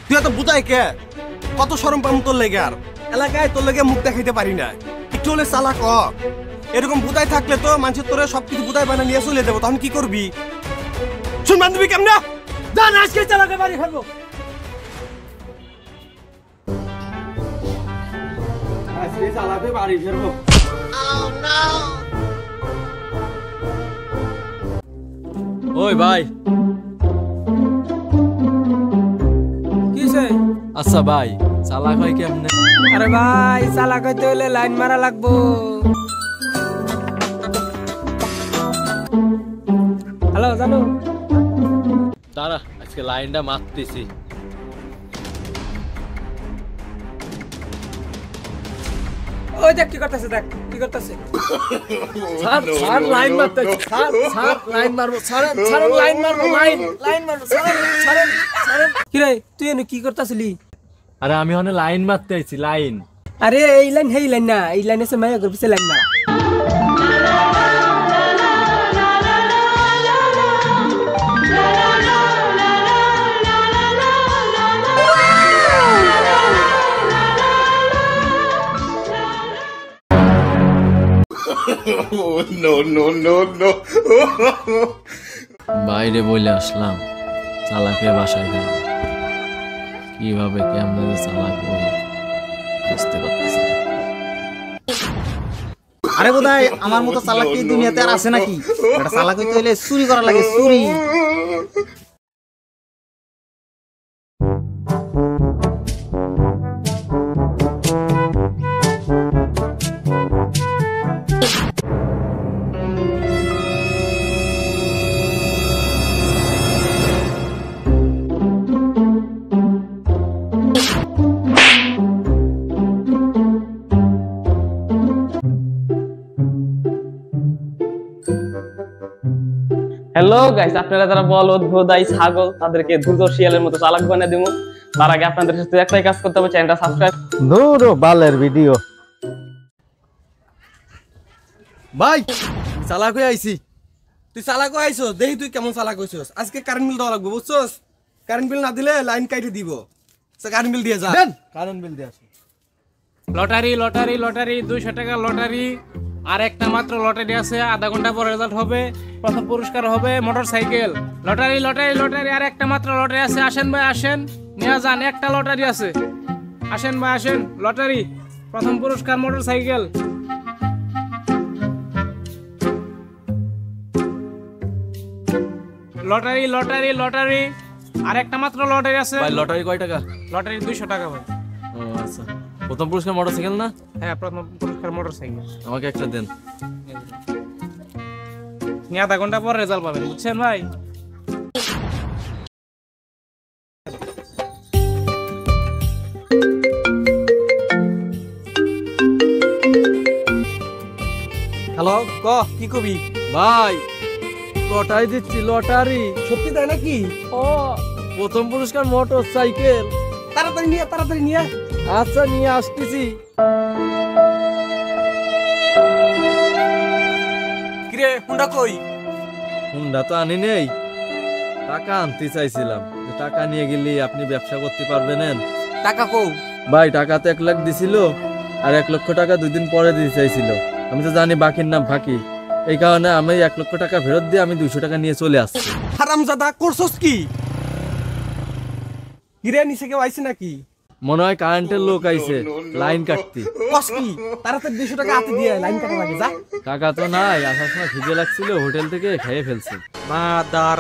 তুই এত বুঝাই কে? কত শরম পাম তোর লেগে, আর এলাকায় তোর লেগে মুখ দেখাইতে পারি না। একটু হলে চালাক হ। এরকম বুঝাই থাকলে তো মানুষের তোরে সবকিছু বুঝাই বানা নিয়ে চলে যাবো, তখন কি করবি? শুন বান্ধবী কেমন জান, আজকে চালাকে বাড়ি ফেলবো। আজকে চালাকে বাড়ি ফেলবো। ওই ভাই, কিছে? আচ্ছা ভাই, চালাক হয় কেমনে? আরে ভাই, চালাক হইতে হলে লাইন মারা লাগবো। হ্যালো জানো, দাঁড়া, আজকে লাইনটা মারতেছি। ওই দেখ কি করতেছে, দেখ কি করতেছে। স্যার স্যার লাইন মারতেছি, স্যার স্যার লাইন মারবো, স্যার স্যার লাইন মারবো, লাইন মারবো, স্যার স্যার স্যার। কি রে, তুই এনে কি করতেছিলি? আরে আমি ওখানে লাইন মারতে আইছি, লাইন। আরে এই লাইন হেই লাইন না, এই লাইন এসে মাইয়া করবিছে লাইন মারা। বাইরে বলে আসলাম চালাকে বাসায় গেল, কিভাবে কেমনে চালাক বলে বুঝতে পারতেছি না। আরে বোধহয় আমার মতো চালাক কি দুনিয়াতে আর আছে নাকি? এটা চালাক হইতে হইলে চুরি করা লাগে, চুরি। হ্যালো গাইস, আপনারা যারা বলদ ভোদাই ছাগল তাদেরকে দ্রুত শিয়ালের মতো চালাক বানিয়ে দেবো। তার আগে আপনাদের সাথে একটাই কাজ করতে হবে, চ্যানেলটা সাবস্ক্রাইব। দূর বালের ভিডিও। ভাই চালাক হয়ে আইছি। তুই চালাক হয়ে আইছস, দেখি তুই কেমন চালাক হইছস। আজকে কারেন্ট বিল দেওয়া লাগবে, বুঝছস? কারেন্ট বিল না দিলে লাইন কাইটে দিব। কারেন্ট বিল দিয়ে যা। কারেন্ট বিল দিয়ে আসি। লটারি লটারি লটারি 200 টাকা লটারি। আর একটা মাত্র লটারি আছে, আধা ঘন্টা পরে রেজাল্ট হবে। প্রথম পুরস্কার হবে মোটরসাইকেল। লটারি লটারি লটারি, আর একটা মাত্র লটারি আছে। আসেন ভাই আসেন, নিয়ে যান, একটা লটারি আছে। আসেন ভাই আসেন, লটারি প্রথম পুরস্কার মোটরসাইকেল। লটারি লটারি লটারি, আর একটা মাত্র লটারি আছে। ভাই লটারি কয় টাকা? লটারি 200 টাকা ভাই। ও আচ্ছা, প্রথম পুরস্কার মোটরসাইকেল না? হ্যাঁ, প্রথম পুরস্কার মোটরসাইকেল। আমাকে একটা দেন। নিয়ে আধা ঘন্টা পর রেজাল্ট পাবেন, বুঝছেন ভাই? হ্যালো, ক কি কবি? ভাই লটারি দিচ্ছি, লটারি। সত্যি তাই নাকি? ও প্রথম পুরস্কার মোটরসাইকেল। তাড়াতাড়ি নিয়ে, তাড়াতাড়ি নিয়ে। আচ্ছা নিয়ে আসতেছি। কিরে হুন্ডা কই? হুন্ডা তো আনি নেই, টাকা আনতে চাইছিলাম। টাকা নিয়ে গেলে আপনি ব্যবসা করতে পারবেন। টাকা কও? ভাই টাকা তো 1 লাখ দিছিল, আর 1 লক্ষ টাকা 2 দিন পরে দিতে চাইছিল। আমি তো জানি বাকির নাম ফাঁকি, এই কারণে আমি 1 লক্ষ টাকা ফেরত দিয়ে আমি 200 টাকা নিয়ে চলে আসছি। হারামজাদা, করছস কি? কিরে নিচে কেউ আইছে নাকি? মনে হয় কারেন্টের লোক আইছে লাইন কাটতে। কস কি? তাড়াতাড়ি 200 টাকা হাতে দিয়ে লাইন কাটা লাগে, যা। টাকা তো নাই, আসার সময় খিদে লাগছিল, হোটেল থেকে খেয়ে ফেলছি। মাদার